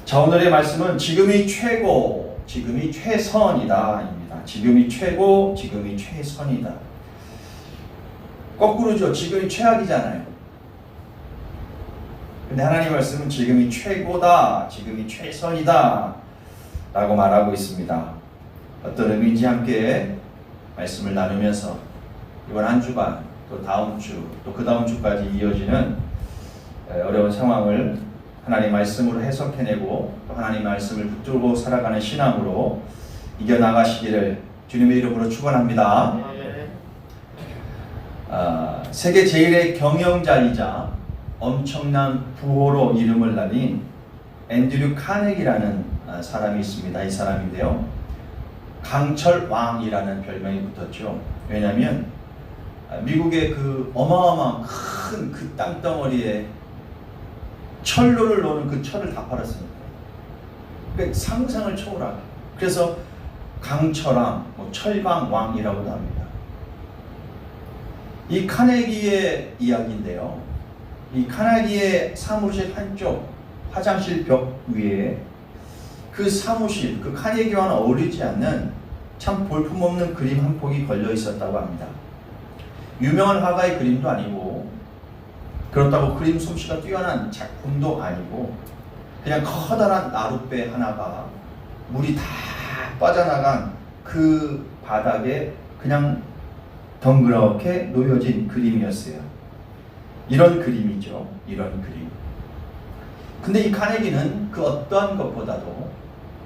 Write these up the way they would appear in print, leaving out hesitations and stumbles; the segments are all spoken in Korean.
자, 오늘의 말씀은 지금이 최고, 지금이 최선이다 입니다. 지금이 최고, 지금이 최선이다. 거꾸로죠. 지금이 최악이잖아요. 근데 하나님 말씀은 지금이 최고다, 지금이 최선이다 라고 말하고 있습니다. 어떤 의미인지 함께 말씀을 나누면서 이번 한 주간, 또 다음 주, 또 그 다음 주까지 이어지는 어려운 상황을 하나님 말씀으로 해석해내고 또 하나님 말씀을 붙들고 살아가는 신앙으로 이겨나가시기를 주님의 이름으로 축원합니다. 세계 제일의 경영자이자 엄청난 부호로 이름을 날린 앤드류 카네기라는 사람이 있습니다. 이 사람인데요, 강철왕이라는 별명이 붙었죠. 왜냐하면 미국의 그 어마어마한 큰 그 땅덩어리에 철로를 넣는 그 철을 다 팔았습니다. 그러니까 상상을 초월하게. 그래서 강철왕, 철방왕이라고도 합니다. 이 카네기의 이야기인데요, 이 카네기의 사무실 한쪽 화장실 벽 위에 그 사무실, 그 카네기와는 어울리지 않는 참 볼품없는 그림 한 폭이 걸려 있었다고 합니다. 유명한 화가의 그림도 아니고, 그렇다고 그림 솜씨가 뛰어난 작품도 아니고, 그냥 커다란 나룻배 하나가 물이 다 빠져나간 그 바닥에 그냥 덩그렇게 놓여진 그림이었어요. 이런 그림이죠. 이런 그림. 근데 이 카네기는 그 어떠한 것보다도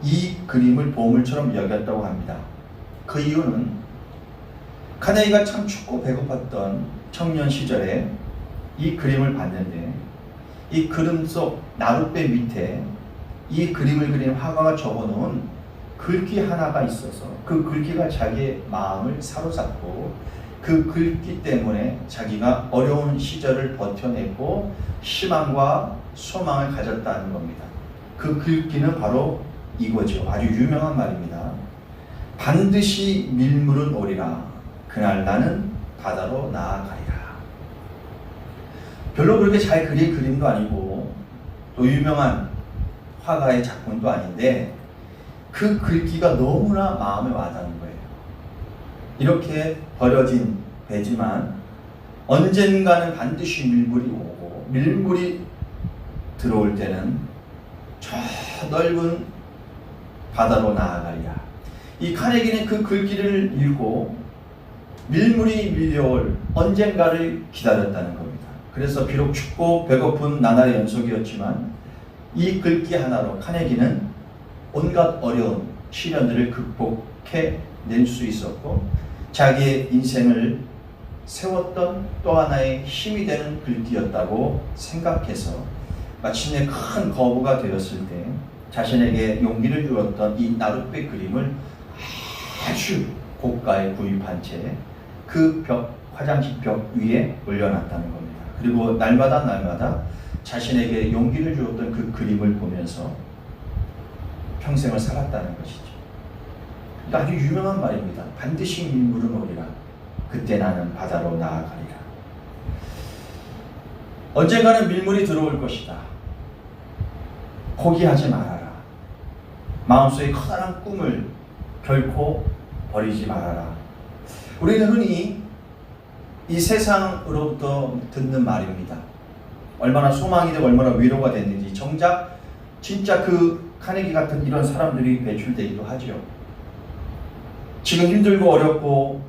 이 그림을 보물처럼 여겼다고 합니다. 그 이유는 카네기가 참 춥고 배고팠던 청년 시절에 이 그림을 봤는데, 이 그림 속 나룻배 밑에 이 그림을 그린 화가가 적어놓은 글귀 하나가 있어서 그 글귀가 자기의 마음을 사로잡고 그 글귀 때문에 자기가 어려운 시절을 버텨내고 희망과 소망을 가졌다는 겁니다. 그 글귀는 바로 이거죠. 아주 유명한 말입니다. 반드시 밀물은 오리라. 그날 나는 바다로 나아가리라. 별로 그렇게 잘 그린 그림도 아니고 또 유명한 화가의 작품도 아닌데 그 글귀가 너무나 마음에 와닿는 거예요. 이렇게 버려진 배지만 언젠가는 반드시 밀물이 오고, 밀물이 들어올 때는 저 넓은 바다로 나아가리라. 이 카네기는 그 글귀를 읽고 밀물이 밀려올 언젠가를 기다렸다는 겁니다. 그래서 비록 춥고 배고픈 나날의 연속이었지만 이 글귀 하나로 카네기는 온갖 어려운 시련들을 극복해낼 수 있었고, 자기의 인생을 세웠던 또 하나의 힘이 되는 글귀였다고 생각해서 마침내 큰 거부가 되었을 때 자신에게 용기를 주었던 이 나룻배 그림을 아주 고가에 구입한 채 그 화장실 벽 위에 올려놨다는 겁니다. 그리고 날마다 자신에게 용기를 주었던 그 그림을 보면서 평생을 살았다는 것이죠. 아주 유명한 말입니다. 반드시 밀물은 오리라. 그때 나는 바다로 나아가리라. 언젠가는 밀물이 들어올 것이다. 포기하지 말아라. 마음속에 커다란 꿈을 결코 버리지 말아라. 우리는 흔히 이 세상으로부터 듣는 말입니다. 얼마나 소망이 되고 얼마나 위로가 됐는지. 정작 진짜 그 카네기 같은 이런 사람들이 배출되기도 하죠. 지금 힘들고 어렵고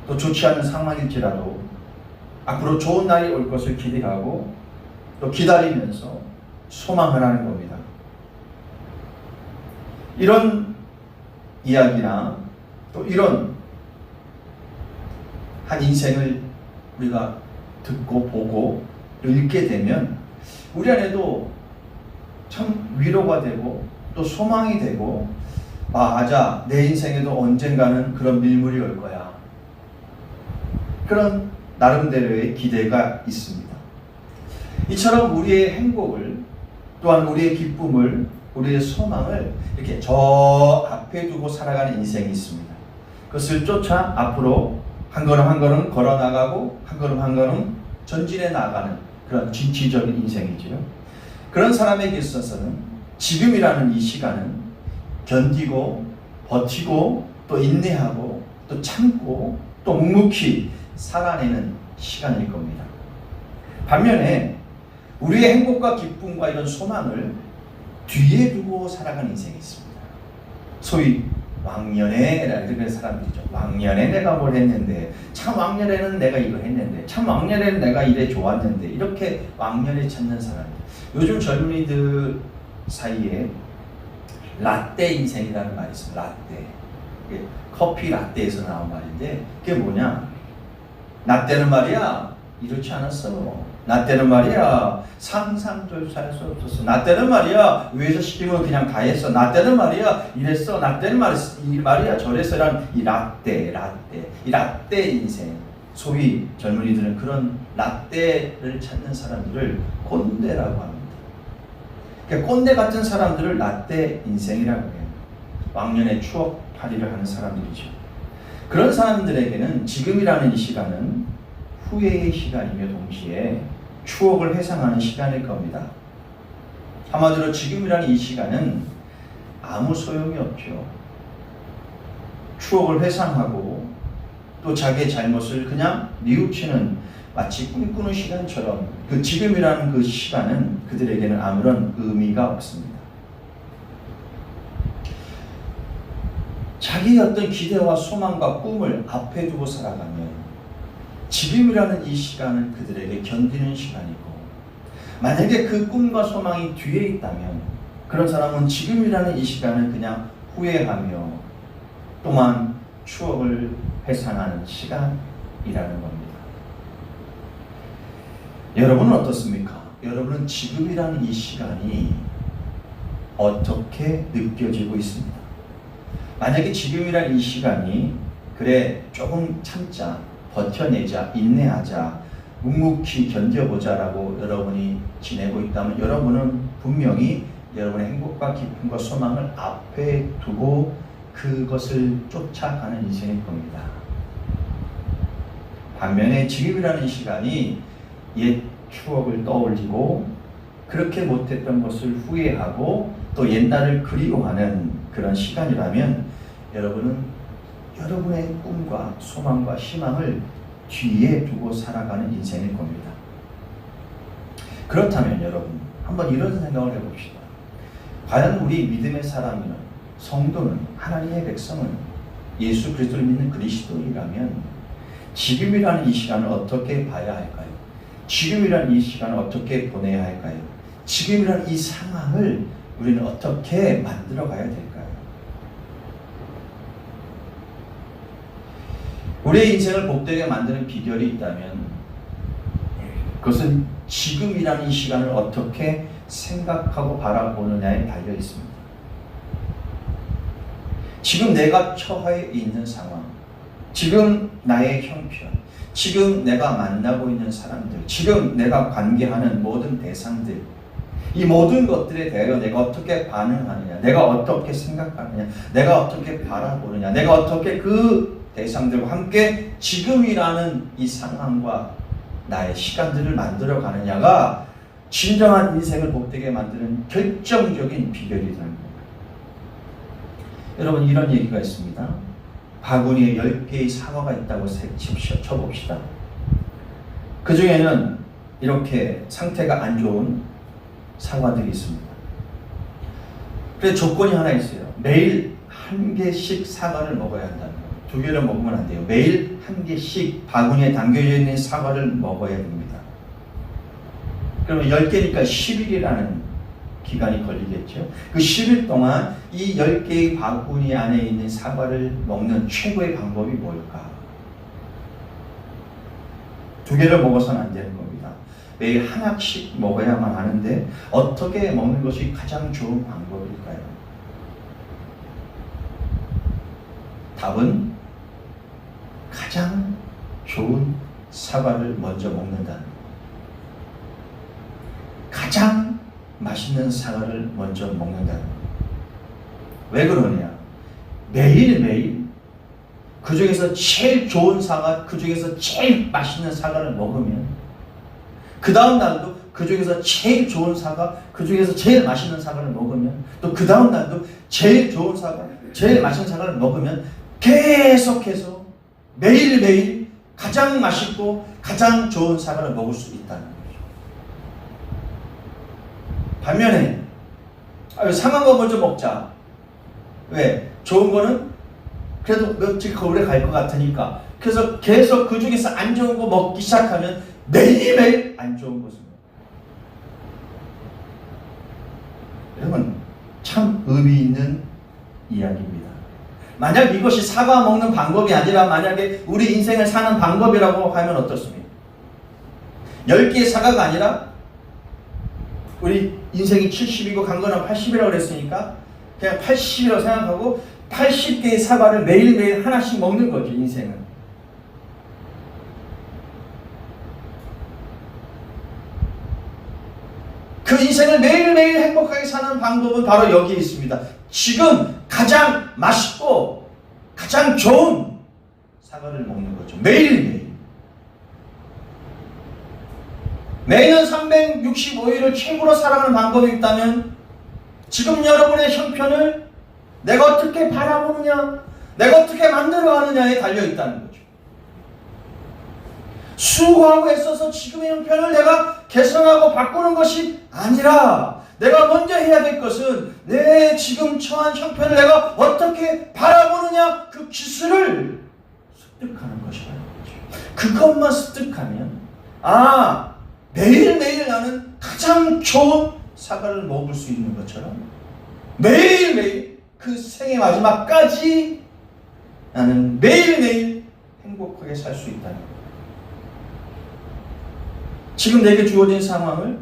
또 좋지 않은 상황일지라도 앞으로 좋은 날이 올 것을 기대하고 또 기다리면서 소망을 하는 겁니다. 이런 이야기나 또 이런 한 인생을 우리가 듣고 보고 읽게 되면 우리 안에도 참 위로가 되고 또 소망이 되고, 맞아, 내 인생에도 언젠가는 그런 밀물이 올 거야. 그런 나름대로의 기대가 있습니다. 이처럼 우리의 행복을, 또한 우리의 기쁨을, 우리의 소망을 이렇게 저 앞에 두고 살아가는 인생이 있습니다. 그것을 쫓아 앞으로 한 걸음 한 걸음 걸어 나가고 한 걸음 한 걸음 전진해 나가는 그런 진취적인 인생이지요. 그런 사람에게 있어서는 지금이라는 이 시간은 견디고 버티고 또 인내하고 또 참고 또 묵묵히 살아내는 시간일 겁니다. 반면에 우리의 행복과 기쁨과 이런 소망을 뒤에 두고 살아가는 인생이 있습니다. 소위 왕년에라는 그런 사람들이죠. 왕년에 내가 뭘 했는데, 참 왕년에는 내가 이거 했는데, 참 왕년에는 내가 이래 좋았는데, 이렇게 왕년에 찾는 사람들. 요즘 젊은이들 사이에 라떼 인생이라는 말이 있어요. 라떼. 커피 라떼에서 나온 말인데 그게 뭐냐? 나 때는 말이야 이렇지 않았어. 나 때는 말이야 상상도 할 수 없었어. 나 때는 말이야 위에서 시키면 그냥 다 했어. 나 때는 말이야 이랬어. 나 때는 말이야 저랬어란 이 라떼. 이 라떼 인생. 소위 젊은이들은 그런 라떼를 찾는 사람들을 꼰대라고 합니다. 그러니까 꼰대 같은 사람들을 라떼 인생이라고 해요. 왕년의 추억팔이를 하는 사람들이죠. 그런 사람들에게는 지금이라는 이 시간은 후회의 시간이며 동시에 추억을 회상하는 시간일 겁니다. 한마디로 지금이라는 이 시간은 아무 소용이 없죠. 추억을 회상하고 또 자기의 잘못을 그냥 뉘우치는 마치 꿈꾸는 시간처럼 그 지금이라는 그 시간은 그들에게는 아무런 의미가 없습니다. 자기의 어떤 기대와 소망과 꿈을 앞에 두고 살아가면 지금이라는 이 시간은 그들에게 견디는 시간이고, 만약에 그 꿈과 소망이 뒤에 있다면 그런 사람은 지금이라는 이 시간을 그냥 후회하며 또한 추억을 회상하는 시간이라는 겁니다. 여러분은 어떻습니까? 여러분은 지금이라는 이 시간이 어떻게 느껴지고 있습니다? 만약에 지금이란 이 시간이 그래 조금 참자, 버텨내자, 인내하자, 묵묵히 견뎌보자라고 여러분이 지내고 있다면 여러분은 분명히 여러분의 행복과 기쁨과 소망을 앞에 두고 그것을 쫓아가는 인생일 겁니다. 반면에 지금이라는 시간이 옛 추억을 떠올리고 그렇게 못했던 것을 후회하고 또 옛날을 그리워하는 그런 시간이라면 여러분은 여러분의 꿈과 소망과 희망을 뒤에 두고 살아가는 인생일 겁니다. 그렇다면 여러분 한번 이런 생각을 해봅시다. 과연 우리 믿음의 사람은, 성도는, 하나님의 백성은, 예수 그리스도를 믿는 그리스도인이라면 지금이라는 이 시간을 어떻게 봐야 할까요? 지금이라는 이 시간을 어떻게 보내야 할까요? 지금이라는 이 상황을 우리는 어떻게 만들어 가야 될까요? 우리의 인생을 복되게 만드는 비결이 있다면 그것은 지금이라는 이 시간을 어떻게 생각하고 바라보느냐에 달려 있습니다. 지금 내가 처해 있는 상황, 지금 나의 형편, 지금 내가 만나고 있는 사람들, 지금 내가 관계하는 모든 대상들, 이 모든 것들에 대하여 내가 어떻게 반응하느냐, 내가 어떻게 생각하느냐, 내가 어떻게 바라보느냐, 내가 어떻게 그 대상들과 함께 지금이라는 이 상황과 나의 시간들을 만들어 가느냐가 진정한 인생을 복되게 만드는 결정적인 비결이라는 겁니다. 여러분 이런 얘기가 있습니다. 바구니에 10개의 사과가 있다고 쳐봅시다. 그 중에는 이렇게 상태가 안 좋은 사과들이 있습니다. 그래서 조건이 하나 있어요. 매일 1개씩 사과를 먹어야 한다는 거예요. 2개를 먹으면 안 돼요. 매일 1개씩 바구니에 담겨져 있는 사과를 먹어야 됩니다. 그러면 10개니까 10일이라는 기간이 걸리겠죠. 그 10일 동안 이 10개의 바구니 안에 있는 사과를 먹는 최고의 방법이 뭘까? 2개를 먹어서는 안 되는 겁니다. 매일 하나씩 먹어야만 하는데 어떻게 먹는 것이 가장 좋은 방법일까요? 답은 가장 좋은 사과를 먼저 먹는다는 거예요. 가장 맛있는 사과를 먼저 먹는다는 거예요. 왜 그러냐? 매일매일 그 중에서 제일 좋은 사과, 그 중에서 제일 맛있는 사과를 먹으면 그 다음 날도 그 중에서 제일 좋은 사과, 그 중에서 제일 맛있는 사과를 먹으면, 또 그 다음 날도 제일 좋은 사과, 제일 맛있는 사과를 먹으면 계속해서 매일매일 가장 맛있고 가장 좋은 사과를 먹을 수 있다는 거죠. 반면에 상한 거 먼저 먹자. 왜? 좋은 거는 그래도 며칠 오래 갈 것 같으니까. 그래서 계속 그 중에서 안 좋은 거 먹기 시작하면 매일매일 안 좋은 것을 먹어요. 여러분, 참 의미 있는 이야기입니다. 만약 이것이 사과 먹는 방법이 아니라 만약에 우리 인생을 사는 방법이라고 하면 어떻습니까? 10개의 사과가 아니라 우리 인생이 70이고 강건한 80이라고 그랬으니까 그냥 80이라고 생각하고 80개의 사과를 매일매일 하나씩 먹는 거죠, 인생은. 그 인생을 매일매일 행복하게 사는 방법은 바로 여기에 있습니다. 지금 가장 맛있고 가장 좋은 사과를 먹는 거죠. 매일매일. 매년 365일을 최고로 살아가는 방법이 있다면 지금 여러분의 형편을 내가 어떻게 바라보느냐, 내가 어떻게 만들어가느냐에 달려있다는 거죠. 수고하고 애써서 지금의 형편을 내가 개선하고 바꾸는 것이 아니라 내가 먼저 해야 될 것은 내 지금 처한 형편을 내가 어떻게 바라보느냐, 그 기술을 습득하는 것이라는 거죠. 그것만 습득하면 매일매일 나는 가장 좋은 사과를 먹을 수 있는 것처럼 매일매일 그 생의 마지막까지 나는 매일매일 행복하게 살 수 있다는 거예요. 지금 내게 주어진 상황을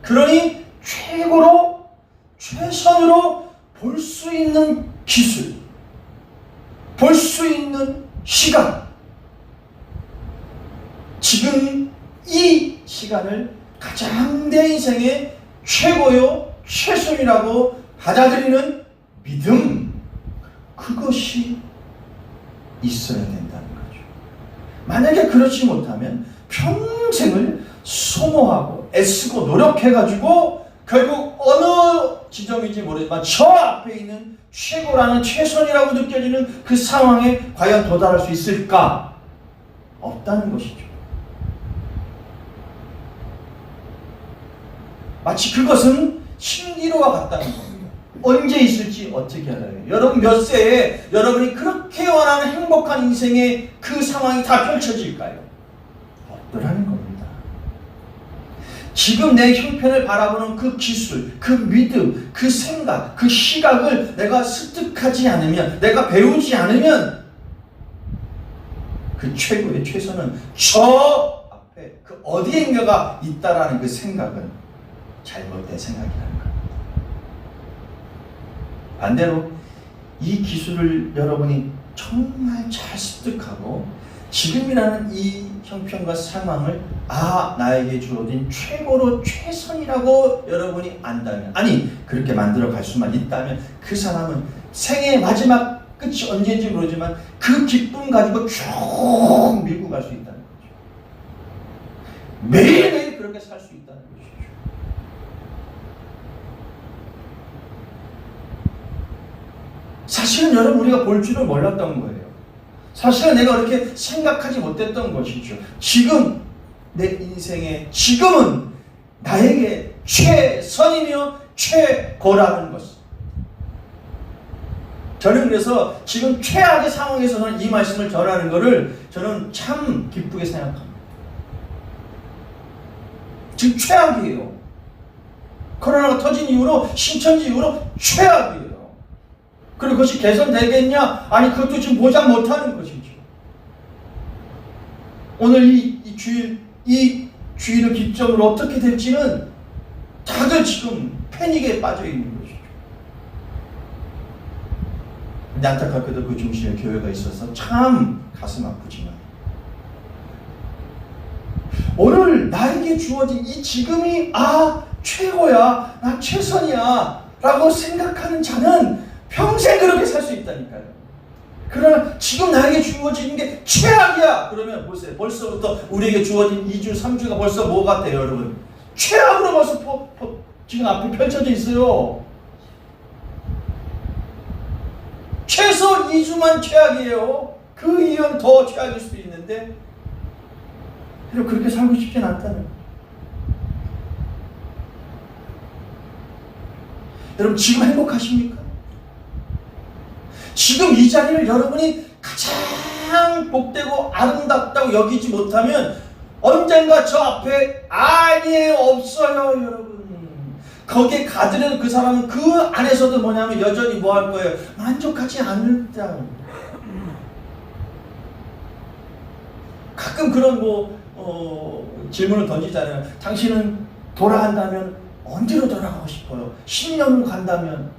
그러니 최고로 최선으로 볼 수 있는 기술, 볼 수 있는 시간, 지금 이 시간을 가장 내 인생의 최고요 최선이라고 받아들이는 믿음, 그것이 있어야 된다는 거죠. 만약에 그렇지 못하면 평생을 소모하고 애쓰고 노력해가지고 결국 어느 지점인지 모르지만 저 앞에 있는 최고라는 최선이라고 느껴지는 그 상황에 과연 도달할 수 있을까? 없다는 것이죠. 마치 그것은 신기루와 같다는 겁니다. 언제 있을지 어떻게 알아요? 여러분 몇 세에 여러분이 그렇게 원하는 행복한 인생의 그 상황이 다 펼쳐질까요? 없더라는 겁니다. 지금 내 형편을 바라보는 그 기술, 그 믿음, 그 생각, 그 시각을 내가 습득하지 않으면, 내가 배우지 않으면 그 최고의 최선은 저 앞에 그 어디엔가가 있다라는 그 생각은 잘못된 생각이라는 겁니다. 반대로 이 기술을 여러분이 정말 잘 습득하고 지금이라는 이 형편과 상황을 나에게 주어진 최고로 최선이라고 여러분이 안다면, 아니 그렇게 만들어 갈 수만 있다면 그 사람은 생애의 마지막 끝이 언제인지 모르지만 그 기쁨 가지고 쭉 밀고 갈 수 있다는 거죠. 매일매일 그렇게 살 수 있다는 것이죠. 사실은 여러분 우리가 볼 줄을 몰랐던 거예요. 사실은 내가 그렇게 생각하지 못했던 것이죠. 지금 내 인생의 지금은 나에게 최선이며 최고라는 것. 저는 그래서 지금 최악의 상황에서는 이 말씀을 전하는 것을 저는 참 기쁘게 생각합니다. 지금 최악이에요. 코로나가 터진 이후로, 신천지 이후로 최악이에요. 그리고 그것이 개선되겠냐? 아니 그것도 지금 보장 못하는 것이죠. 오늘 이 주일을 기점으로 어떻게 될지는 다들 지금 패닉에 빠져 있는 것이죠. 근데 안타깝게도 그 중심에 교회가 있어서 참 가슴 아프지만 오늘 나에게 주어진 이 지금이 최고야, 나 최선이야 라고 생각하는 자는 평생 그렇게 살 수 있다니까요. 그러나 지금 나에게 주어진 게 최악이야 그러면 보세요. 벌써부터 우리에게 주어진 2주, 3주가 벌써 뭐 같아요 여러분? 최악으로 벌써 지금 앞에 펼쳐져 있어요. 최소 2주만 최악이에요. 그 이후는 더 최악일 수도 있는데, 그리고 그렇게 살고 싶진 않다는 거예요. 여러분, 지금 행복하십니까? 지금 이 자리를 여러분이 가장 복되고 아름답다고 여기지 못하면 언젠가 저 앞에 아니에요, 없어요, 여러분. 거기에 가드는 그 사람은 그 안에서도 뭐냐면 여전히 뭐 할 거예요? 만족하지 않는다. 가끔 그런 질문을 던지잖아요. 당신은 돌아간다면 언제로 돌아가고 싶어요? 10년 간다면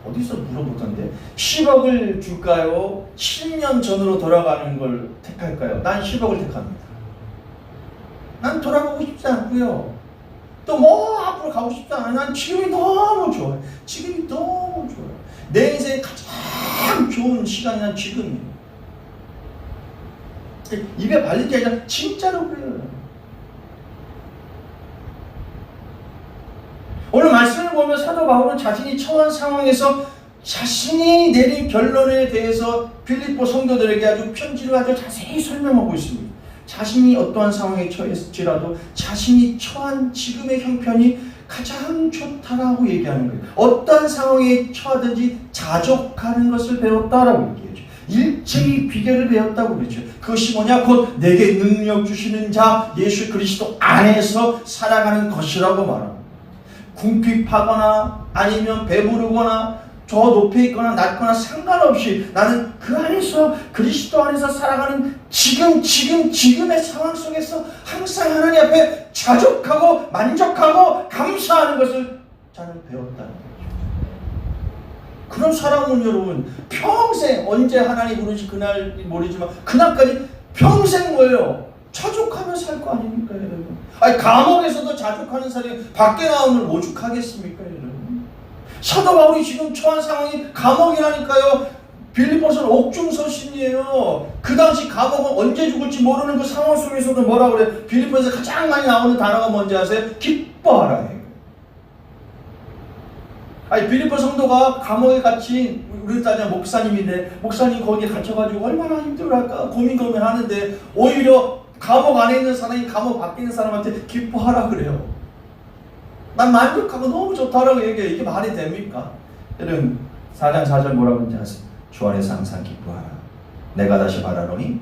어디서 물어보던데 10억을 줄까요? 10년 전으로 돌아가는 걸 택할까요? 난 10억을 택합니다. 난 돌아가고 싶지 않고요. 또 앞으로 가고 싶지 않아요. 난 지금이 너무 좋아요. 지금이 너무 좋아요. 내 인생에 가장 좋은 시간이 난 지금이에요. 입에 발릴 게 아니라 진짜로 그래요. 오늘 말씀을 보면 사도 바울은 자신이 처한 상황에서 자신이 내린 결론에 대해서 필리포 성도들에게 아주 편지를 아주 자세히 설명하고 있습니다. 자신이 어떠한 상황에 처했을지라도 자신이 처한 지금의 형편이 가장 좋다라고 얘기하는 거예요. 어떠한 상황에 처하든지 자족하는 것을 배웠다라고 얘기해요. 일체의 비결을 배웠다고 그러죠. 그것이 뭐냐? 곧 내게 능력 주시는 자 예수 그리스도 안에서 살아가는 것이라고 말합니다. 궁핍하거나 아니면 배부르거나 저 높이 있거나 낮거나 상관없이 나는 그 안에서 그리스도 안에서 살아가는 지금의 상황 속에서 항상 하나님 앞에 자족하고 만족하고 감사하는 것을 저는 배웠다는 거죠. 그런 사람은 여러분 평생 언제 하나님 부르시 그날 모르지만 그날까지 평생 뭐예요? 자족하며 살 거 아닙니까 여러분? 아니 감옥에서도 자족하는 사람이 밖에 나오면 오죽하겠습니까 여러분? 사도 바울이 지금 처한 상황이 감옥이라니까요. 빌립보서는 옥중서신이에요. 그 당시 감옥은 언제 죽을지 모르는 그 상황 속에서도 뭐라 그래? 빌립보에서 가장 많이 나오는 단어가 뭔지 아세요? 기뻐하라. 아니 빌립보 성도가 감옥에 갇힌 우리 따지면 목사님인데 목사님 거기에 갇혀가지고 얼마나 힘들어할까 고민하는데 오히려 감옥 안에 있는 사람이 감옥 밖에 있는 사람한테 기뻐하라 그래요. 난 만족하고 너무 좋다라고 얘기해요. 이게 말이 됩니까? 여러분 4장 4절 뭐라고 하는지 아세요? 주 안에서 항상 기뻐하라. 내가 다시 말하노니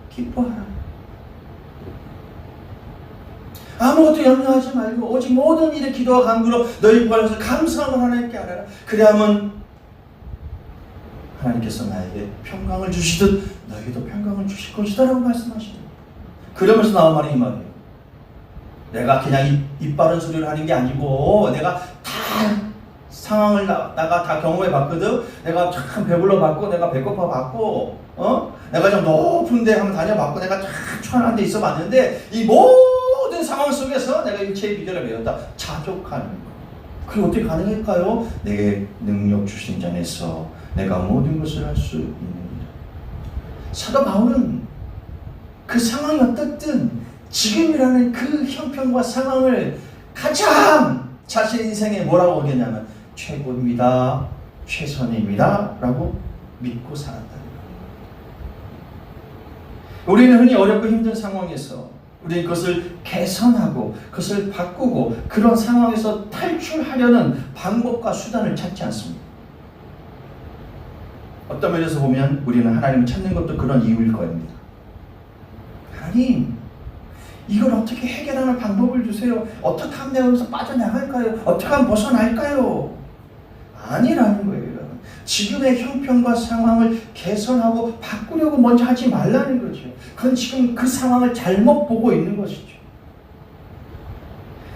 기뻐하라. 아무것도 염려하지 말고 오직 모든 일에 기도와 간구로 너희 구하여서 감사함을 하나님께 하라. 그래야만 하나님께서 나에게 평강을 주시듯 너희도 평강을 주실 것이다 라고 말씀하시죠. 그러면서 나온 말이 이 말이에요. 내가 그냥 입 바른 소리를 하는 게 아니고 내가 다 상황을 나가 다 경험해 봤거든. 내가 참 배불러 봤고 내가 배고파 봤고 내가 좀 높은 데 한번 다녀봤고 내가 참 초원한 데 있어 봤는데 이 모든 상황 속에서 내가 일체의 비결을 배웠다. 자족하는 거. 그게 어떻게 가능할까요? 내게 능력 주신 자 안에서 내가 모든 것을 할 수 있느니라. 사도 바울은 그 상황이 어떻든 지금이라는 그 형편과 상황을 가장 자신 인생에 뭐라고 하겠냐면 최고입니다, 최선입니다 라고 믿고 살았다. 우리는 흔히 어렵고 힘든 상황에서 우리는 그것을 개선하고 그것을 바꾸고 그런 상황에서 탈출하려는 방법과 수단을 찾지 않습니다. 어떤 면에서 보면 우리는 하나님을 찾는 것도 그런 이유일 겁니다. 하나님, 이걸 어떻게 해결하는 방법을 주세요. 어떻게 하면 내가 여기서 빠져나갈까요? 어떻게 하면 벗어날까요? 아니라는 거예요. 지금의 형편과 상황을 개선하고 바꾸려고 먼저 하지 말라는 거죠. 그건 지금 그 상황을 잘못 보고 있는 것이죠.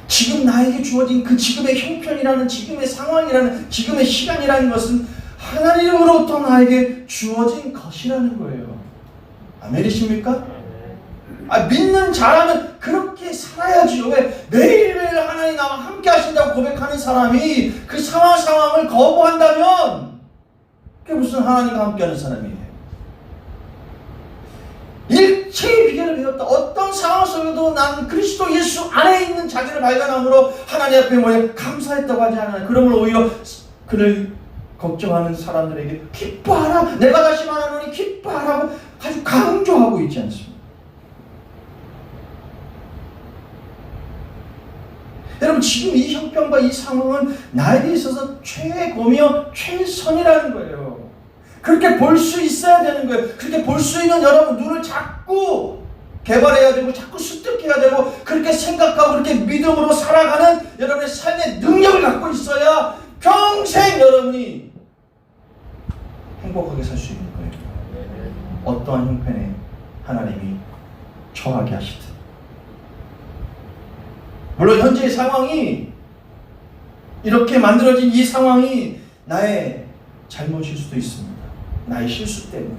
지금 나에게 주어진 그 지금의 형편이라는 지금의 상황이라는 지금의 시간이라는 것은 하나님으로부터 나에게 주어진 것이라는 거예요. 아멘이십니까? 믿는 자라면 그렇게 살아야지요. 왜? 매일매일 하나님 나와 함께 하신다고 고백하는 사람이 그 상황을 거부한다면 그게 무슨 하나님과 함께하는 사람이에요? 일체의 비결을 배웠다. 어떤 상황 속에도 나는 그리스도 예수 안에 있는 자기를 발견함으로 하나님 앞에 뭐예요? 감사했다고 하지 않아요. 그러면 오히려 그를 걱정하는 사람들에게 기뻐하라, 내가 다시 말하노니 기뻐하라고 아주 강조하고 있지 않습니까? 여러분, 지금 이 형편과 이 상황은 나에게 있어서 최고며 최선이라는 거예요. 그렇게 볼 수 있어야 되는 거예요. 그렇게 볼 수 있는 여러분 눈을 자꾸 개발해야 되고 자꾸 습득해야 되고 그렇게 생각하고 그렇게 믿음으로 살아가는 여러분의 삶의 능력을 갖고 있어야 평생 여러분이 행복하게 살 수 있는 거예요. 어떠한 형편에 하나님이 처하게 하시든. 물론 현재의 상황이, 이렇게 만들어진 이 상황이 나의 잘못일 수도 있습니다. 나의 실수 때문에.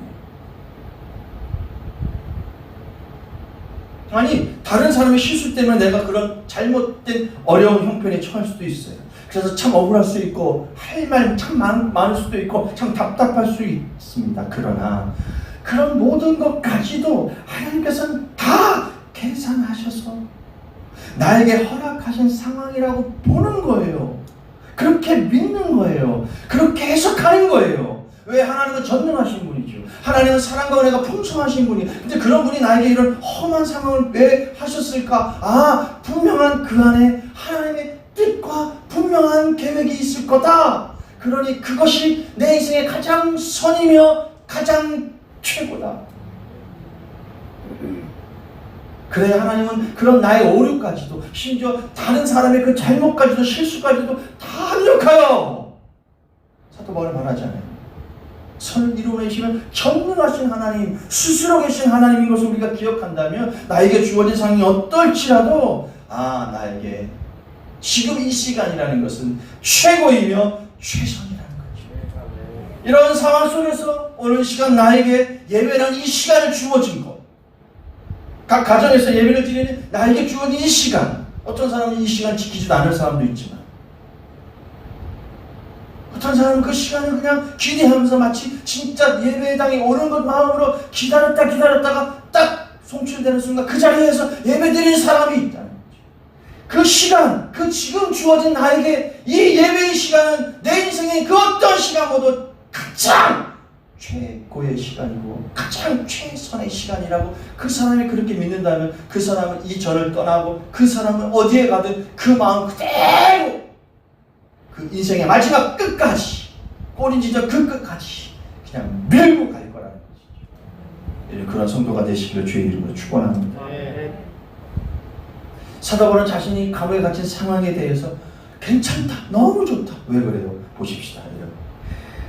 아니, 다른 사람의 실수 때문에 내가 그런 잘못된 어려운 형편에 처할 수도 있어요. 그래서 참 억울할 수 있고 할 말 참 많을 수도 있고 참 답답할 수 있습니다. 그러나 그런 모든 것까지도 하나님께서는 다 계산하셔서 나에게 허락하신 상황이라고 보는 거예요. 그렇게 믿는 거예요. 그렇게 해석하는 거예요. 왜? 하나님은 전능하신 분이죠. 하나님은 사랑과 은혜가 풍성하신 분이에요. 근데 그런 분이 나에게 이런 험한 상황을 왜 하셨을까? 아, 분명한 그 안에 하나님의 뜻과 분명한 계획이 있을 거다. 그러니 그것이 내 인생의 가장 선이며 가장 최고다. 그래야 하나님은 그런 나의 오류까지도, 심지어 다른 사람의 그 잘못까지도, 실수까지도 다 합력하여, 사도 바울은 말하잖아요. 선을 이루어내시면 전능하신 하나님, 스스로 계신 하나님인 것을 우리가 기억한다면 나에게 주어진 상황이 어떨지라도 아, 나에게 지금 이 시간이라는 것은 최고이며 최선이라는 거죠. 이런 상황 속에서 오늘 시간 나에게 예배라는 이 시간을 주어진 것, 각 가정에서 예배를 드리는 나에게 주어진 이 시간, 어떤 사람은 이 시간 지키지도 않을 사람도 있지만 어떤 사람은 그 시간을 그냥 기대하면서 마치 진짜 예배당에 오는 것 마음으로 기다렸다가 딱 송출되는 순간 그 자리에서 예배드리는 사람이 있다는 거죠. 그 시간, 그 지금 주어진 나에게 이 예배의 시간은 내 인생의 그 어떤 시간보다 가장 최고의 시간이고 가장 최선의 시간이라고 그 사람이 그렇게 믿는다면 그 사람은 이 전을 떠나고 그 사람은 어디에 가든 그 마음 그대로 그 인생의 마지막 끝까지, 꼬린지적 그 끝까지 그냥 밀고 갈 거라는 것이죠. 그런 성도가 되시기를 주의 이름으로 축원합니다. 사도 바울은 자신이 감옥에 갇힌 상황에 대해서 괜찮다, 너무 좋다. 왜 그래요? 보십시다.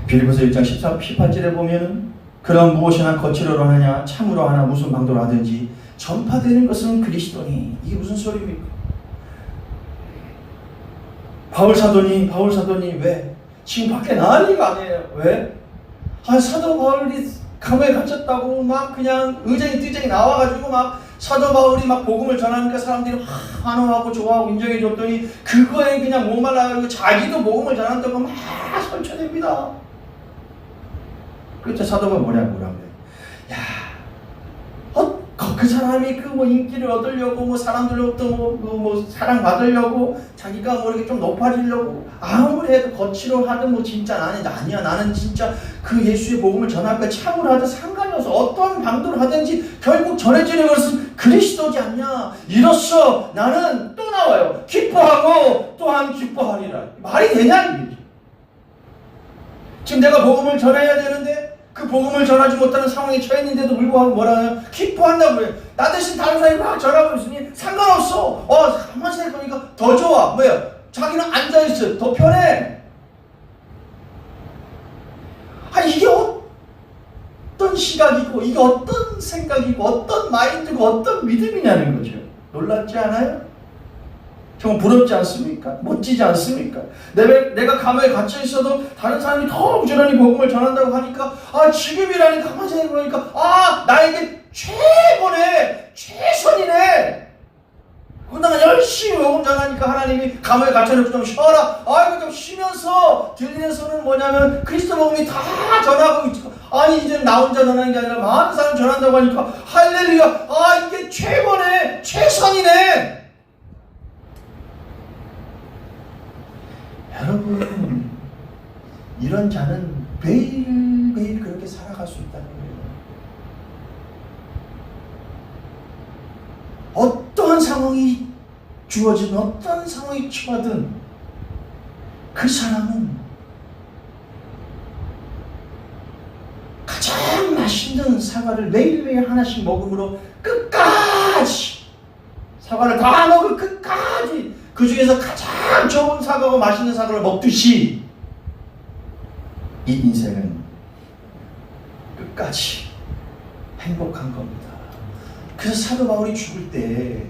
빌립보서 1장 14, 18절에 보면은 그런 무엇이나 거칠어로 하냐 참으로 하나 무슨 방도로 하든지 전파되는 것은 그리스도니. 이게 무슨 소리입니까? 바울 사도니 왜? 지금 밖에 난리가 아니에요. 왜? 아, 사도 바울이 감옥에 갇혔다고 막 그냥 의쟁이 뜨쟁이 나와가지고 막 사도 바울이 막 복음을 전하니까 사람들이 환호하고 좋아하고 인정해줬더니 그거에 그냥 목말라가지고 자기도 복음을 전한다고 막 설쳐냅니다. 그때 사도가 뭐라고 그래요? 야, 그 사람이 그 뭐 인기를 얻으려고 뭐 사람들로부터 뭐 사랑받으려고 자기가 뭐 이렇게 좀 높아지려고 아무리 해도 거칠어 하든 뭐 진짜 아니야. 나는 진짜 그 예수의 복음을 전할 때 참으로 하든 상관이 없어. 어떤 방도를 하든지 결국 전해지는 것은 그리스도지 않냐. 이로써 나는 또 나와요. 기뻐하고 또한 기뻐하리라. 말이 되냐 이게. 지금 내가 복음을 전해야 되는데 그 복음을 전하지 못하는 상황에 처했는데도 불구하고 뭐라 해요? 기뻐한다고 그래요. 나 대신 다른 사람이 막 전하고 있으니 상관없어. 가만히 생각해보니까 더 좋아. 뭐야? 자기는 앉아있어. 더 편해. 이게 어떤 시각이고 이게 어떤 생각이고 어떤 마인드고 어떤 믿음이냐는 거죠. 놀랍지 않아요? 정말 부럽지 않습니까? 멋지지 않습니까? 내가 감옥에 갇혀 있어도 다른 사람이 더 부지런히 복음을 전한다고 하니까 지금이라니 가만히 생각해보니까 나에게 최고네, 최선이네. 그러다가 열심히 복음 전하니까 하나님이 감옥에 갇혀놓고 좀 쉬어라. 좀 쉬면서 들리는 소리는 뭐냐면 그리스도 복음이 다 전하고 있고 아니 이제 나 혼자 전하는 게 아니라 많은 사람 전한다고 하니까 할렐루야, 아 이게 최고네, 최선이네. 여러분, 이런 자는 매일매일 그렇게 살아갈 수 있다는 거예요. 어떠한 상황이 주어지든 어떠한 상황이 처하든 그 사람은 가장 맛있는 사과를 매일매일 하나씩 먹음으로 끝까지, 사과를 다 먹을 끝까지 그 중에서 가장 좋은 사과고 맛있는 사과를 먹듯이 이 인생은 끝까지 행복한 겁니다. 그래서 사도 바울이 죽을 때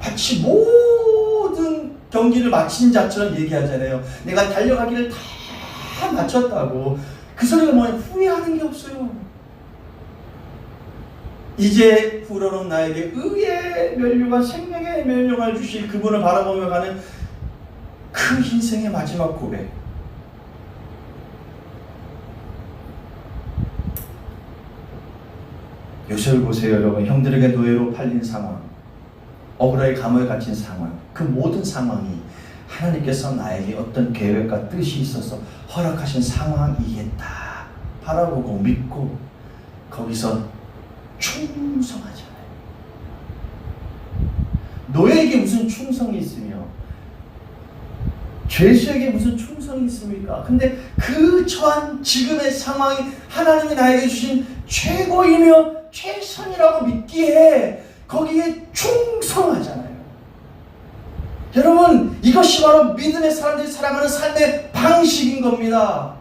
마치 모든 경기를 마친 자처럼 얘기하잖아요. 내가 달려가기를 다 마쳤다고. 그 소리가 뭐냐? 후회하는 게 없어요. 이제 후로는 나에게 의의 면류가 생명의 면류를 주실 그분을 바라보며 가는 그 인생의 마지막 고백. 요셉을 보세요, 여러분. 형들에게 노예로 팔린 상황, 억울하게 감옥에 갇힌 상황, 그 모든 상황이 하나님께서 나에게 어떤 계획과 뜻이 있어서 허락하신 상황이겠다 바라보고 믿고 거기서 충성하잖아요. 노예에게 무슨 충성이 있으며 죄수에게 무슨 충성이 있습니까? 근데 그 처한 지금의 상황이 하나님이 나에게 주신 최고이며 최선이라고 믿기에 거기에 충성하잖아요. 여러분, 이것이 바로 믿음의 사람들이 살아가는 삶의 방식인 겁니다.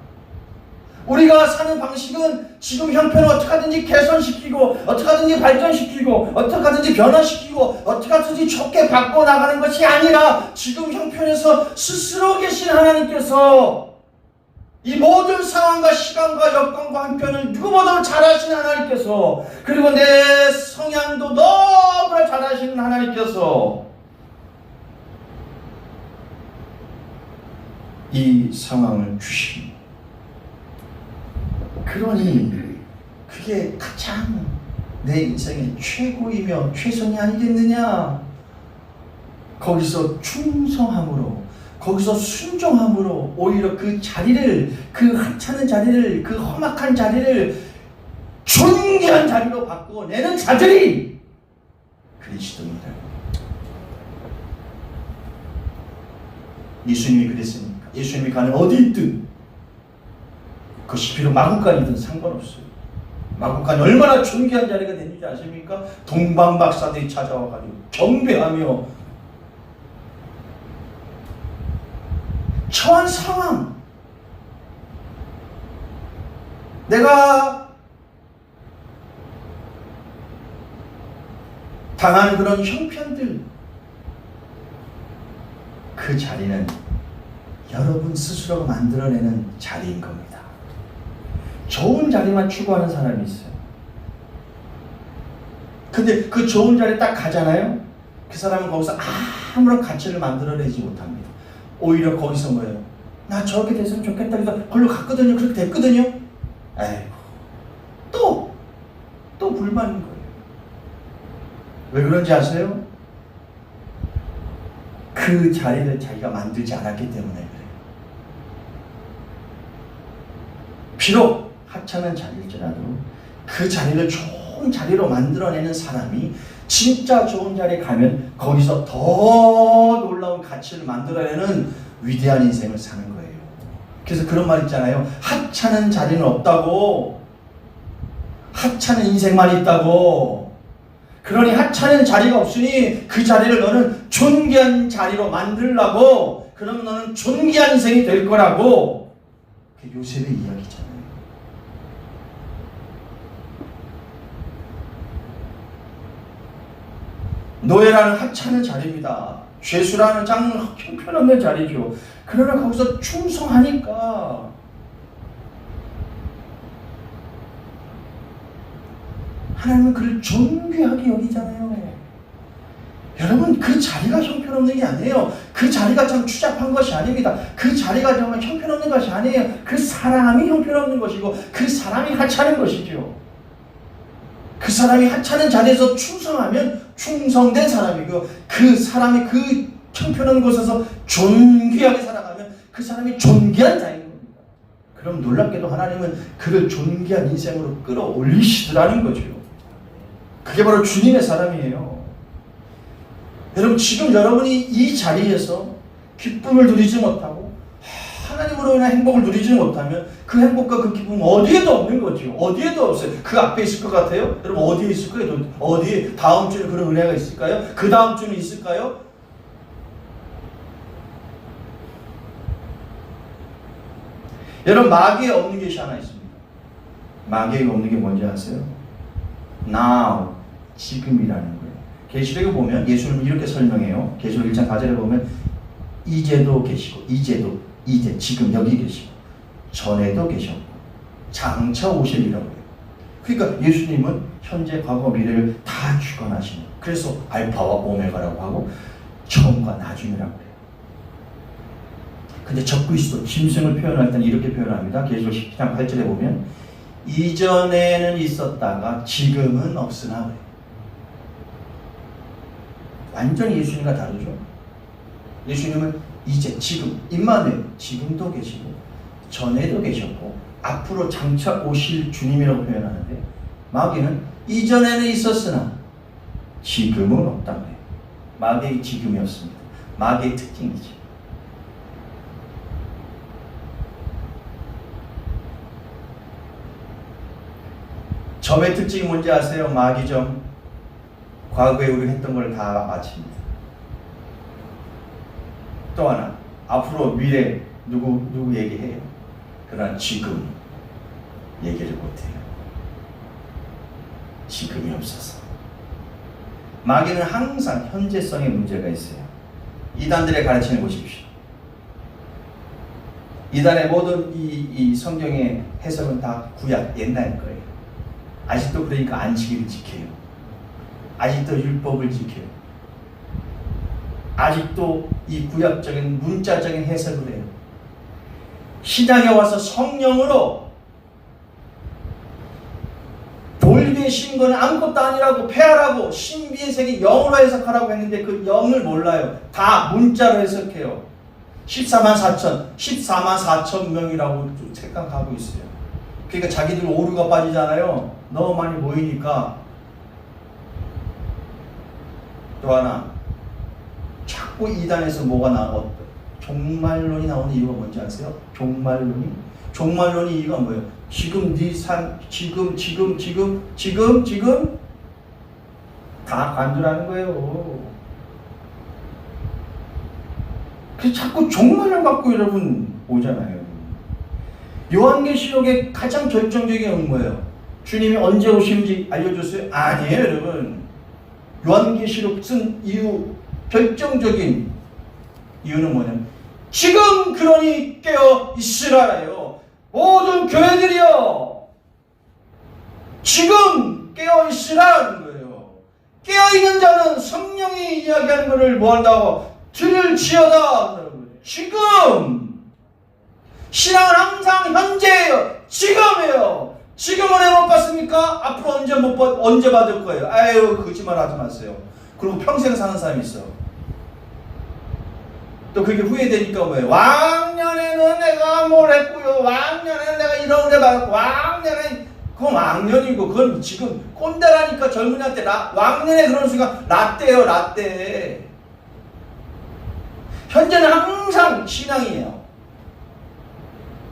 우리가 사는 방식은 지금 형편을 어떻게 하든지 개선시키고 어떻게 하든지 발전시키고 어떻게 하든지 변화시키고 어떻게 하든지 좋게 바꿔나가는 것이 아니라 지금 형편에서 스스로 계신 하나님께서 이 모든 상황과 시간과 여건과 형편을 누구보다 잘 아시는 하나님께서, 그리고 내 성향도 너무나 잘 아시는 하나님께서 이 상황을 주십니다. 그러니 그게 가장 내 인생의 최고이며 최선이 아니겠느냐. 거기서 충성함으로, 거기서 순종함으로 오히려 그 자리를, 그 하찮은 자리를, 그 험악한 자리를 존귀한 자리로 바꾸어내는 자들이 그리스도입니다. 예수님이 그랬으니까. 예수님이 가는 어디 있든, 그것이 비록 마국간이든 상관없어요. 마국간이 얼마나 존귀한 자리가 되는지 아십니까? 동방박사들이 찾아와가지고 경배하며 처한 상황, 내가 당하는 그런 형편들, 그 자리는 여러분 스스로가 만들어내는 자리인 겁니다. 좋은 자리만 추구하는 사람이 있어요. 근데 그 좋은 자리 딱 가잖아요. 그 사람은 거기서 아무런 가치를 만들어내지 못합니다. 오히려 거기서 뭐예요? 나 저렇게 됐으면 좋겠다 해서 걸로 갔거든요. 그렇게 됐거든요. 에이구, 또 불만인 거예요. 왜 그런지 아세요? 그 자리를 자기가 만들지 않았기 때문에 그래요. 비록 하찮은 자리일지라도 그 자리를 좋은 자리로 만들어내는 사람이 진짜 좋은 자리에 가면 거기서 더 놀라운 가치를 만들어내는 위대한 인생을 사는 거예요. 그래서 그런 말 있잖아요. 하찮은 자리는 없다고. 하찮은 인생만 있다고. 그러니 하찮은 자리가 없으니 그 자리를 너는 존귀한 자리로 만들라고. 그러면 너는 존귀한 인생이 될 거라고. 그게 요셉의 이야기잖아요. 노예라는 하찮은 자리입니다. 죄수라는 장 형편없는 자리죠. 그러나 거기서 충성하니까 하나님은 그를 존귀하게 여기잖아요. 여러분, 그 자리가 형편없는 게 아니에요. 그 자리가 참 추잡한 것이 아닙니다. 그 자리가 정말 형편없는 것이 아니에요. 그 사람이 형편없는 것이고 그 사람이 하찮은 것이죠. 그 사람이 하찮은 자리에서 충성하면 충성된 사람이고, 그 사람이 그 형편없는 곳에서 존귀하게 살아가면 그 사람이 존귀한 자인 겁니다. 그럼 놀랍게도 하나님은 그를 존귀한 인생으로 끌어올리시더라는 거죠. 그게 바로 주님의 사람이에요. 여러분, 지금 여러분이 이 자리에서 기쁨을 누리지 못하고 하나님으로 인한 행복을 누리지 못하면 그 행복과 그 기쁨은 어디에도 없는 거죠. 어디에도 없어요. 그 앞에 있을 것 같아요? 여러분, 어디에 있을 거예요? 어디에? 다음 주에 그런 은혜가 있을까요? 그 다음 주는 있을까요? 여러분, 마귀에 없는 것이 하나 있습니다. 마귀에 없는 게 뭔지 아세요? Now, 지금이라는 거예요. 계시록에 보면 예수님은 이렇게 설명해요. 계시록 1장 4절에 보면 이제도 계시고, 이제, 지금 여기 계시고, 전에도 계셨고, 장차 오실이라고 해요. 그러니까 예수님은 현재, 과거, 미래를 다 주관하시는, 그래서 알파와 오메가라고 하고 처음과 나중이라고 해요. 근데 적그리스도 짐승을 표현할 때는 이렇게 표현합니다. 계시록 10장 8절에 보면 이전에는 있었다가 지금은 없으나 그래요. 완전히 예수님과 다르죠. 예수님은 이제, 지금, 임마누엘, 지금도 계시고 전에도 계셨고 앞으로 장차 오실 주님이라고 표현하는데, 마귀는 이전에는 있었으나 지금은 없다고 해요. 마귀의 지금이 없습니다. 마귀의 특징이죠. 점의 특징이 뭔지 아세요? 마귀점. 과거에 우리 했던 걸 다 마칩니다. 또 하나, 앞으로 미래 누구 얘기해요? 그러나 지금 얘기를 못해요. 지금이 없어서. 마귀는 항상 현재성에 문제가 있어요. 이단들의 가르침을 보십시오. 이단의 모든 이 성경의 해석은 다 구약, 옛날 거예요. 아직도 그러니까 안식일을 지켜요. 아직도 율법을 지켜요. 아직도 이 구약적인 문자적인 해석을 해요. 신약에 와서 성령으로 돌비의 신거는 아무것도 아니라고, 폐하라고, 신비의 세계 영으로 해석하라고 했는데 그 영을 몰라요. 다 문자로 해석해요. 14만 4천 명이라고 생각하고 있어요. 그러니까 자기들 오류가 빠지잖아요. 너무 많이 모이니까. 또 하나, 자꾸 이단에서 뭐가 나와? 종말론이 나오는 이유가 뭔지 아세요? 종말론이 이유가 뭐예요? 지금 네 삶, 지금 다 간주라는 거예요. 그래서 자꾸 종말을 갖고 여러분 오잖아요. 요한계시록의 가장 결정적인 건 뭐예요? 주님이 언제 오시는지 알려줬어요? 아니에요, 여러분. 요한계시록 쓴 이유, 결정적인 이유는 뭐냐면 지금 그러니 깨어 있으라예요. 모든 교회들이요, 지금 깨어 있으라는 거예요. 깨어 있는 자는 성령이 이야기하는 것을 뭐 한다고? 들을지어다. 지금 신앙은 항상 현재예요. 지금이에요. 지금 은혜 못 받습니까? 앞으로 언제 받을 거예요? 아유, 거짓말 하지 마세요. 그리고 평생 사는 사람이 있어. 또 그게 후회되니까 뭐예요? 왕년에는 내가 뭘 했고요. 왕년에는 내가 이런 은혜 받았고, 왕년에 그건 왕년이고, 그건 지금 꼰대라니까 젊은이한테 왕년에 그런 순간 라떼예요, 라떼. 현재는 항상 신앙이에요.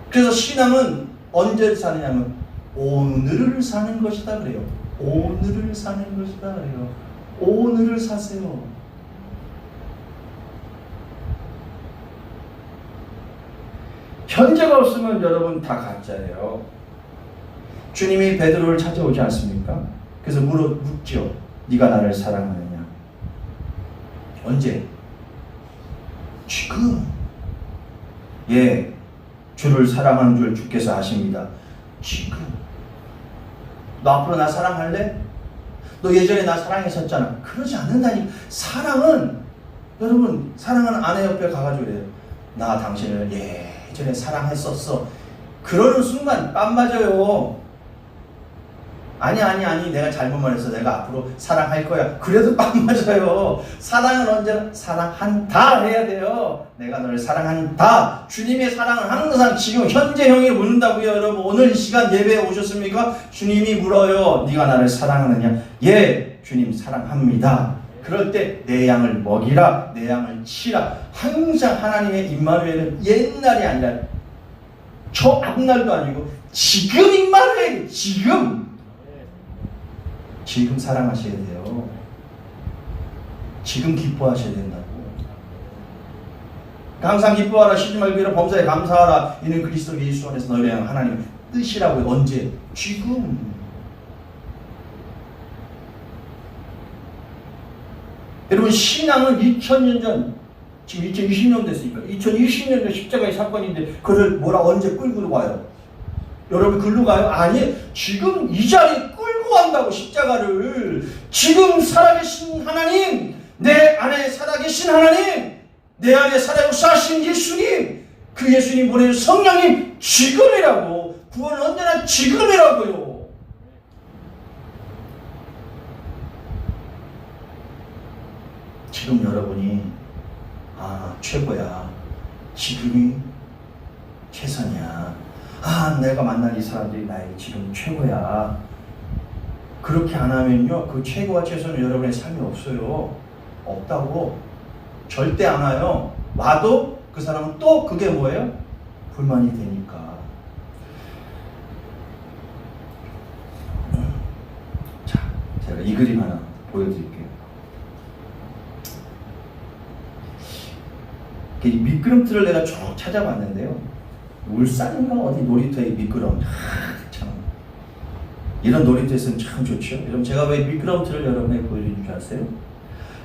그래서 신앙은 언제 사느냐면 오늘을 사는 것이다 그래요. 오늘을 사는 것이다 그래요. 오늘을 사세요. 현재가 없으면 여러분 다 가짜예요. 주님이 베드로를 찾아오지 않습니까? 그래서 묻죠. 네가 나를 사랑하느냐? 언제? 지금. 예, 주를 사랑하는 줄 주께서 아십니다. 지금. 너 앞으로 나 사랑할래? 너 예전에 나 사랑했었잖아. 그러지 않는다니. 사랑은, 여러분, 사랑은 아내 옆에 가가지고 그래요. 나 당신을 예전에 사랑했었어. 그러는 순간 뺨 맞아요. 아니 내가 잘못 말했어. 내가 앞으로 사랑할 거야. 그래도 빵 맞아요. 사랑은 언제나 사랑한다 해야 돼요. 내가 너를 사랑한다. 주님의 사랑은 항상 지금 현재형이 묻는다고요. 여러분, 오늘 이 시간 예배에 오셨습니까? 주님이 물어요. 네가 나를 사랑하느냐? 예, 주님 사랑합니다. 그럴 때 내 양을 먹이라, 내 양을 치라. 항상 하나님의 임마누엘은 옛날이 아니라 저 앞날도 아니고 지금 임마누엘, 지금 사랑하셔야 돼요. 지금 기뻐하셔야 된다고. 항상 기뻐하라, 쉬지 말고 이런 범사에 감사하라. 이는 그리스도 예수 안에서 너희를 향한 하나님의 뜻이라고요. 언제? 지금. 여러분, 신앙은 2000년 전, 지금 2020년 됐으니까 2020년 전 십자가의 사건인데 그걸 뭐라 언제 끌고 와요? 여러분 글로 가요? 아니, 지금 이 자리에 끌고 간다고. 십자가를. 지금 살아계신 하나님, 내 안에 살아계신 하나님, 내 안에 살아계신 예수님, 그 예수님 보내는 성령님, 지금이라고. 구원은 언제나 지금이라고요. 지금 여러분이 최고야, 지금이 최선이야, 내가 만난 이 사람들이 나에게 지금 최고야, 그렇게 안 하면요, 그 최고와 최선은 여러분의 삶이 없어요. 없다고. 절대 안 와요. 와도 그 사람은 또 그게 뭐예요? 불만이 되니까. 자, 제가 이 그림 하나 보여드릴게요. 이 미끄럼틀을 내가 쭉 찾아봤는데요. 울산인가 어디 놀이터의 미끄럼. 참. 이런 놀이터에서는 참 좋죠. 여러분, 제가 왜 미끄럼틀을 여러분에게 보여드린 줄 아세요?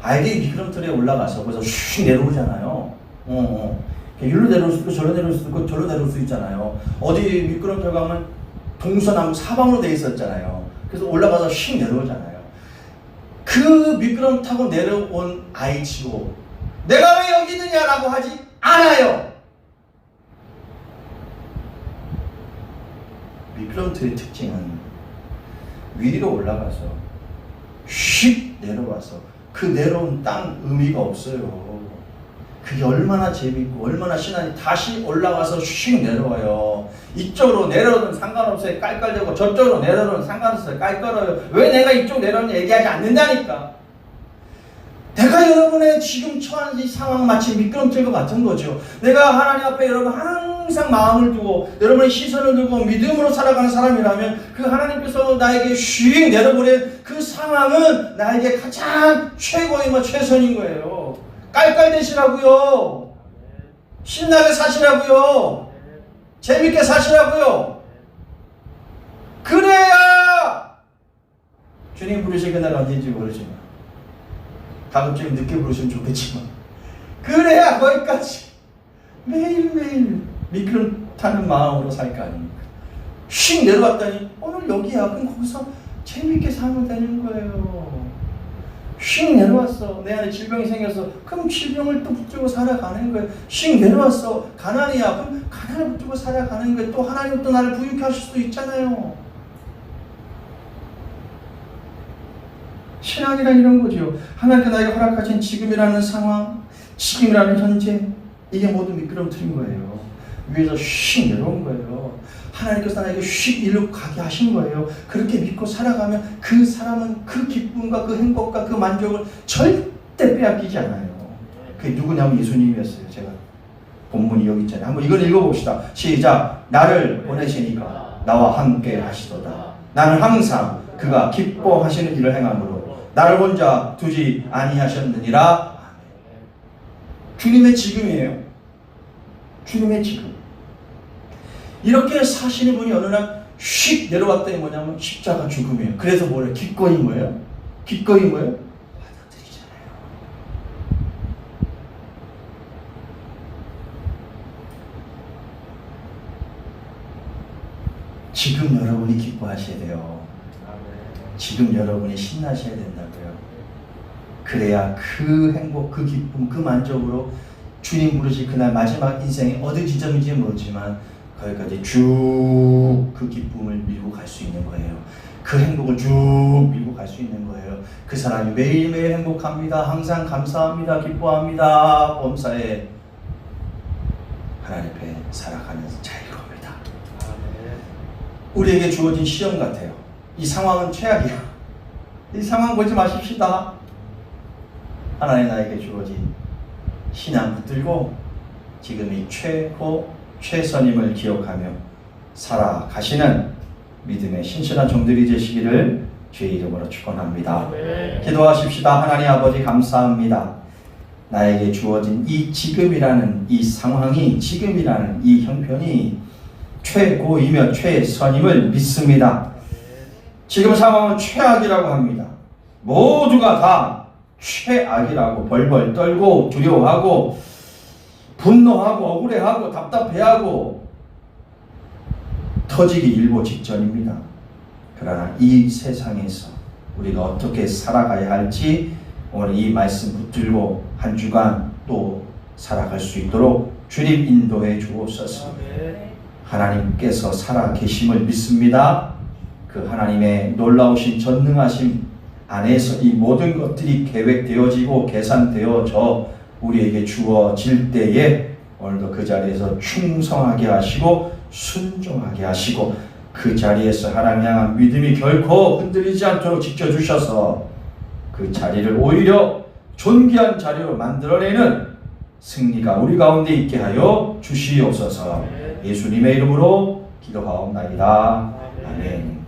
아이들이 미끄럼틀에 올라가서 거기서 슉 내려오잖아요. 일로 내려올 수 있고 저로 내려올 수 있고 저로 내려올 수 있잖아요. 어디 미끄럼틀 가면 동서남 사방으로 돼 있었잖아요. 그래서 올라가서 슉 내려오잖아요. 그 미끄럼 타고 내려온 아이 치고 내가 왜 여기 있느냐라고 하지 않아요. 미끄럼틀의 특징은 위로 올라가서 슉 내려와서 그 내려온 땅 의미가 없어요. 그게 얼마나 재밌고 얼마나 신나니. 다시 올라가서 슉 내려와요. 이쪽으로 내려오든 상관없어요. 깔깔대고 저쪽으로 내려오든 상관없어요. 깔깔어요. 왜 내가 이쪽 내려오는 얘기하지 않는다니까. 내가 여러분의 지금 처한 이 상황 마치 미끄럼틀과 같은 거죠. 내가 하나님 앞에 여러분 항상 마음을 두고 여러분의 시선을 두고 믿음으로 살아가는 사람이라면 그 하나님께서 나에게 슉 내려보낸 그 상황은 나에게 가장 최고이며 최선인 거예요. 깔깔대시라고요. 신나게 사시라고요. 재밌게 사시라고요. 그래야 주님 부르실 그날 언제인지 모르지만 가급적 늦게 부르시면 좋겠지만 그래야 거기까지 매일매일 미끄럼 타는 마음으로 살 거 아닙니까? 슉 내려왔더니 오늘 여기야. 그럼 거기서 재밌게 살면 되는 거예요. 슉 내려왔어. 내 안에 질병이 생겨서 그럼 질병을 또 붙들고 살아가는 거예요. 슉 내려왔어. 가난이야. 그럼 가난을 붙들고 살아가는 거예요. 또 하나님 또 나를 부유케 하실 수도 있잖아요. 신앙이란 이런 거죠. 하나님께 나에게 허락하신 지금이라는 상황, 지금이라는 현재, 이게 모두 미끄럼틀인 거예요. 위에서 슉 내려온 거예요. 하나님께서 나에게 슉 일로 가게 하신 거예요. 그렇게 믿고 살아가면 그 사람은 그 기쁨과 그 행복과 그 만족을 절대 빼앗기지 않아요. 그게 누구냐면 예수님이었어요. 제가 본문이 여기 있잖아요. 한번 이걸 읽어봅시다. 시작. 나를 보내시니까 나와 함께 하시도다. 나는 항상 그가 기뻐하시는 일을 행함으로 나를 혼자 두지 아니하셨느니라. 주님의 지금이에요. 주님의 지금. 이렇게 사시는 분이 어느 날 휙 내려왔더니 뭐냐면 십자가 죽음이에요. 그래서 뭐래요? 기꺼이 뭐예요? 기꺼이 뭐예요? 받아들이잖아요. 지금 여러분이 기뻐하셔야 돼요. 지금 여러분이 신나셔야 된다고요. 그래야 그 행복, 그 기쁨, 그 만족으로 주님 부르실 그날 마지막 인생의 어느 지점인지 모르지만 거기까지 쭉 그 기쁨을 밀고 갈 수 있는 거예요. 그 행복을 쭉 밀고 갈 수 있는 거예요. 그 사람이 매일매일 행복합니다. 항상 감사합니다. 기뻐합니다. 범사에 하나님 앞에 살아가는 자일 겁니다. 우리에게 주어진 시험 같아요. 이 상황은 최악이야. 이 상황 보지 마십시다. 하나님 나에게 주어진 신앙 붙들고 지금 이 최선임을 기억하며 살아가시는 믿음의 신실한 종들이 되시기를 주의 이름으로 축원합니다. 기도하십시다. 하나님 아버지 감사합니다. 나에게 주어진 이 지금이라는 이 상황이, 지금이라는 이 형편이 최고이며 최선임을 믿습니다. 지금 상황은 최악이라고 합니다. 모두가 다 최악이라고 벌벌 떨고 두려워하고 분노하고 억울해하고 답답해하고 터지기 일보 직전입니다. 그러나 이 세상에서 우리가 어떻게 살아가야 할지 오늘 이 말씀 붙들고 한 주간 또 살아갈 수 있도록 주님 인도해 주옵소서. 하나님께서 살아 계심을 믿습니다. 그 하나님의 놀라우신 전능하심 안에서 이 모든 것들이 계획되어지고 계산되어져 우리에게 주어질 때에 오늘도 그 자리에서 충성하게 하시고 순종하게 하시고 그 자리에서 하나님 향한 믿음이 결코 흔들리지 않도록 지켜주셔서 그 자리를 오히려 존귀한 자리로 만들어내는 승리가 우리 가운데 있게 하여 주시옵소서. 예수님의 이름으로 기도하옵나이다. 아멘.